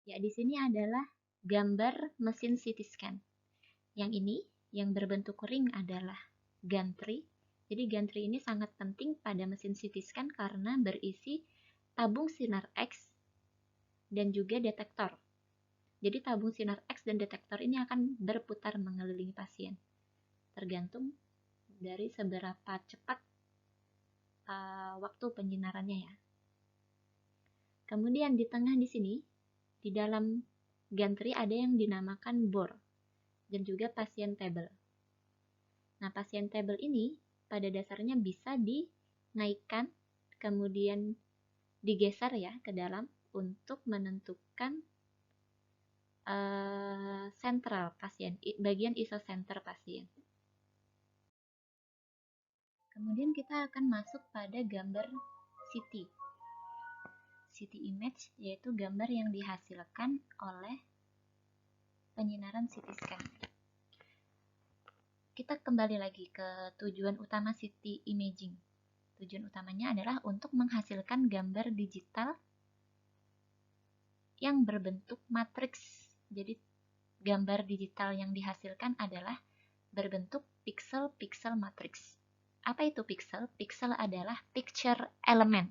Ya, di sini adalah gambar mesin CT scan. Yang ini, yang berbentuk ring adalah gantry. Jadi gantry ini sangat penting pada mesin CT scan karena berisi tabung sinar X dan juga detektor. Jadi tabung sinar X dan detektor ini akan berputar mengelilingi pasien, tergantung dari seberapa cepat waktu penyinarannya ya. Kemudian di tengah di sini, di dalam gantry ada yang dinamakan bore dan juga patient table. Nah, patient table ini pada dasarnya bisa dinaikkan, kemudian digeser ya ke dalam untuk menentukan sentral pasien, bagian isosenter pasien. Kemudian kita akan masuk pada gambar CT. CT image yaitu gambar yang dihasilkan oleh penyinaran CT scan. Kita kembali lagi ke tujuan utama CT imaging. Tujuan utamanya adalah untuk menghasilkan gambar digital yang berbentuk matriks. Jadi gambar digital yang dihasilkan adalah berbentuk pixel-pixel matriks. Apa itu pixel? Pixel adalah picture element.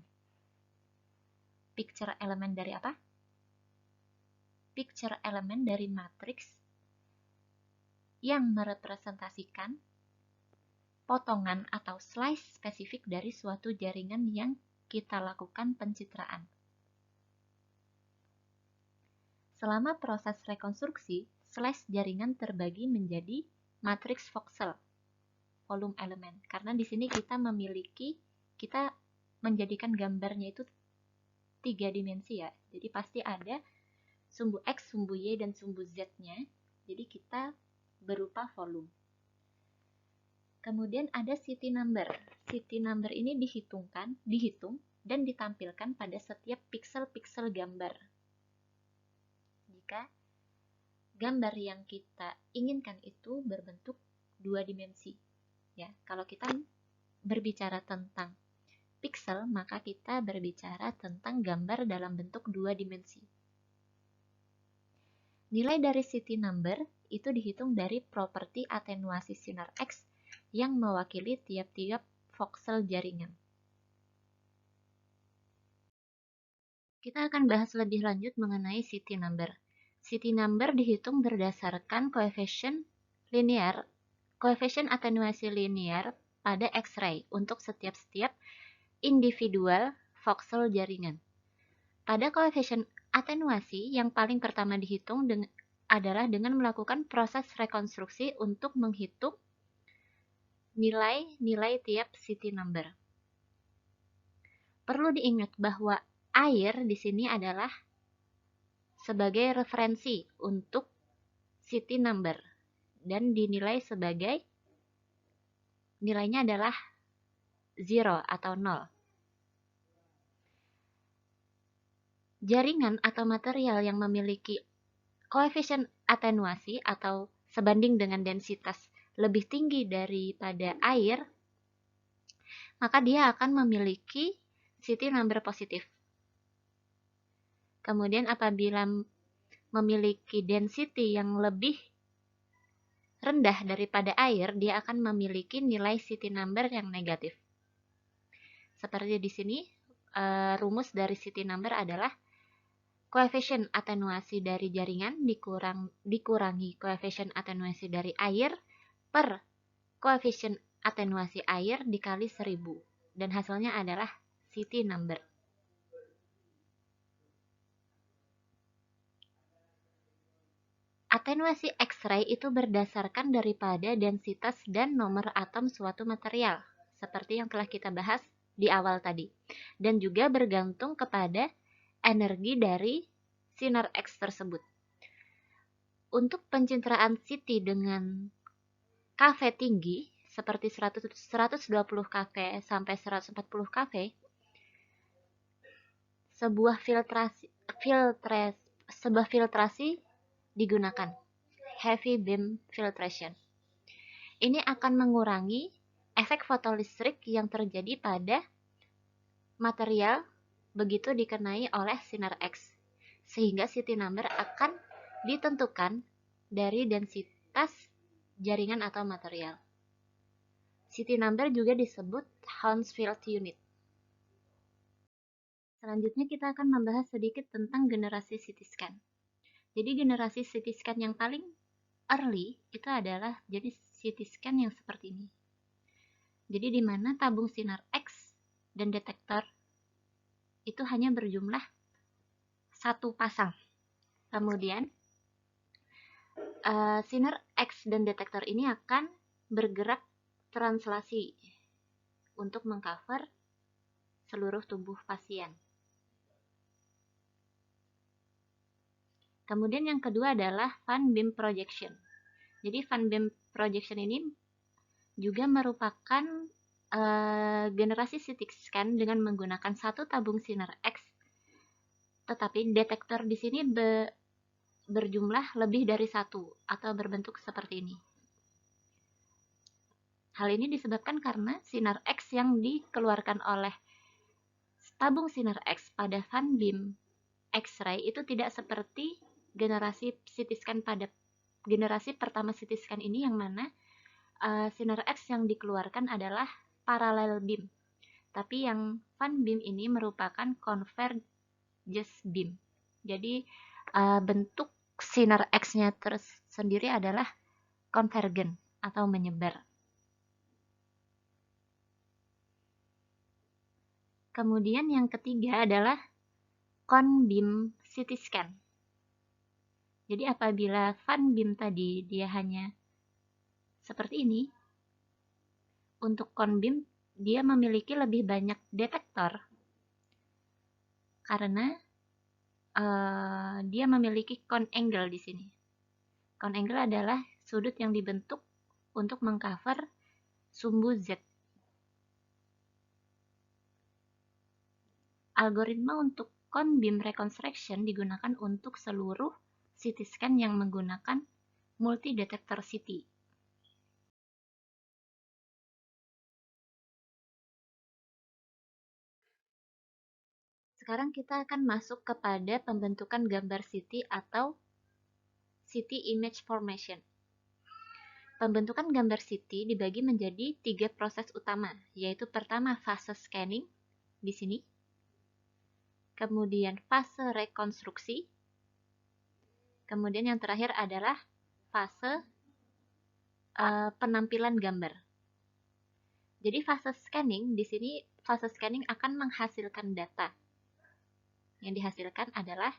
Picture element dari apa? Picture element dari matriks yang merepresentasikan potongan atau slice spesifik dari suatu jaringan yang kita lakukan pencitraan. Selama proses rekonstruksi, slice jaringan terbagi menjadi matriks voxel, volume element. Karena di sini kita menjadikan gambarnya itu 3 dimensi ya. Jadi pasti ada sumbu X, sumbu Y, dan sumbu Z-nya. Jadi kita berupa volume. Kemudian ada CT number. CT number ini dihitung dan ditampilkan pada setiap pixel-pixel gambar. Jika gambar yang kita inginkan itu berbentuk 2 dimensi. Ya, kalau kita berbicara tentang pixel, maka kita berbicara tentang gambar dalam bentuk 2 dimensi. Nilai dari CT number itu dihitung dari properti atenuasi sinar X yang mewakili tiap-tiap voxel jaringan. Kita akan bahas lebih lanjut mengenai CT number. CT number dihitung berdasarkan koefisien atenuasi linear pada X-ray untuk setiap individual voxel jaringan. Pada koefisien atenuasi yang paling pertama dihitung adalah dengan melakukan proses rekonstruksi untuk menghitung nilai-nilai tiap CT number. Perlu diingat bahwa air di sini adalah sebagai referensi untuk CT number dan dinilai sebagai nilainya adalah 0 atau 0. Jaringan atau material yang memiliki koefisien atenuasi atau sebanding dengan densitas lebih tinggi daripada air, maka dia akan memiliki CT number positif. Kemudian apabila memiliki density yang lebih rendah daripada air, dia akan memiliki nilai CT number yang negatif. Seperti di sini, rumus dari CT number adalah koefisien atenuasi dari jaringan dikurangi koefisien atenuasi dari air per koefisien atenuasi air dikali 1000. Dan hasilnya adalah CT number. Atenuasi X-ray itu berdasarkan daripada densitas dan nomor atom suatu material, seperti yang telah kita bahas di awal tadi. Dan juga bergantung kepada energi dari sinar X tersebut. Untuk pencitraan CT dengan kV tinggi, seperti 120 kV sampai 140 kV, sebuah filtrasi digunakan, heavy beam filtration. Ini akan mengurangi efek fotolistrik yang terjadi pada material begitu dikenai oleh sinar X. sehingga city number akan ditentukan dari densitas jaringan atau material. City number juga disebut Hounsfield unit. Selanjutnya kita akan membahas sedikit tentang generasi CT scan. Jadi generasi CT scan yang paling early itu adalah jenis CT scan yang seperti ini. Jadi di mana tabung sinar X dan detektor itu hanya berjumlah satu pasang. Kemudian sinar X dan detektor ini akan bergerak translasi untuk mengcover seluruh tubuh pasien. Kemudian yang kedua adalah Van Beam projection. Jadi Van Beam projection ini juga merupakan generasi CT scan dengan menggunakan satu tabung sinar X, tetapi detektor di sini berjumlah lebih dari satu atau berbentuk seperti ini. Hal ini disebabkan karena sinar X yang dikeluarkan oleh tabung sinar X pada Van Beam X-ray itu tidak seperti generasi CT scan pada generasi pertama CT scan ini, yang mana sinar X yang dikeluarkan adalah parallel beam. Tapi yang Van Beam ini merupakan convergence beam. Jadi bentuk sinar X-nya tersendiri adalah konvergen atau menyebar. Kemudian yang ketiga adalah cone beam CT scan. Jadi apabila Van Beam tadi dia hanya seperti ini, untuk cone beam dia memiliki lebih banyak detektor karena dia memiliki cone angle di sini. Cone angle adalah sudut yang dibentuk untuk mengcover sumbu Z. Algoritma untuk cone beam reconstruction digunakan untuk seluruh CT scan yang menggunakan multi detektor CT. Sekarang kita akan masuk kepada pembentukan gambar CT atau CT image formation. Pembentukan gambar CT dibagi menjadi 3 proses utama, yaitu pertama fase scanning di sini, kemudian fase rekonstruksi, kemudian yang terakhir adalah fase penampilan gambar. Jadi fase scanning di sini, fase scanning akan menghasilkan data. Yang dihasilkan adalah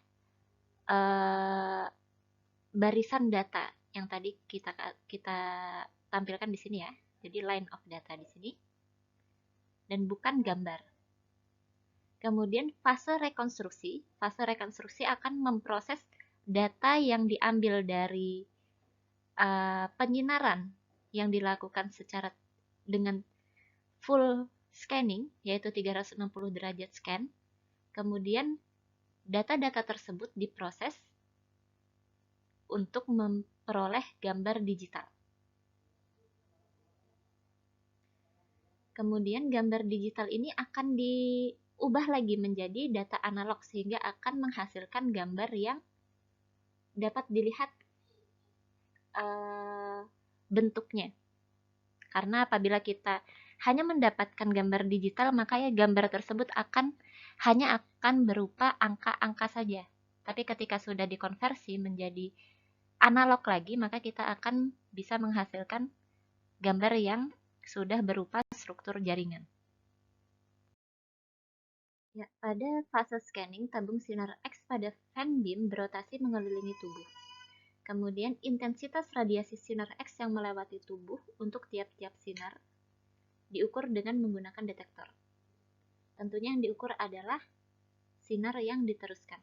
barisan data yang tadi kita tampilkan di sini ya. Jadi line of data di sini dan bukan gambar. Kemudian fase rekonstruksi akan memproses data yang diambil dari penyinaran yang dilakukan secara dengan full scanning, yaitu 360 derajat scan. Kemudian data-data tersebut diproses untuk memperoleh gambar digital. Kemudian gambar digital ini akan diubah lagi menjadi data analog sehingga akan menghasilkan gambar yang dapat dilihat bentuknya. Karena apabila kita hanya mendapatkan gambar digital, maka ya gambar tersebut hanya akan berupa angka-angka saja. Tapi ketika sudah dikonversi menjadi analog lagi, maka kita akan bisa menghasilkan gambar yang sudah berupa struktur jaringan. Ya, pada fase scanning, tabung sinar X pada Van Beam berotasi mengelilingi tubuh. Kemudian intensitas radiasi sinar X yang melewati tubuh untuk tiap-tiap sinar diukur dengan menggunakan detektor. Tentunya yang diukur adalah sinar yang diteruskan.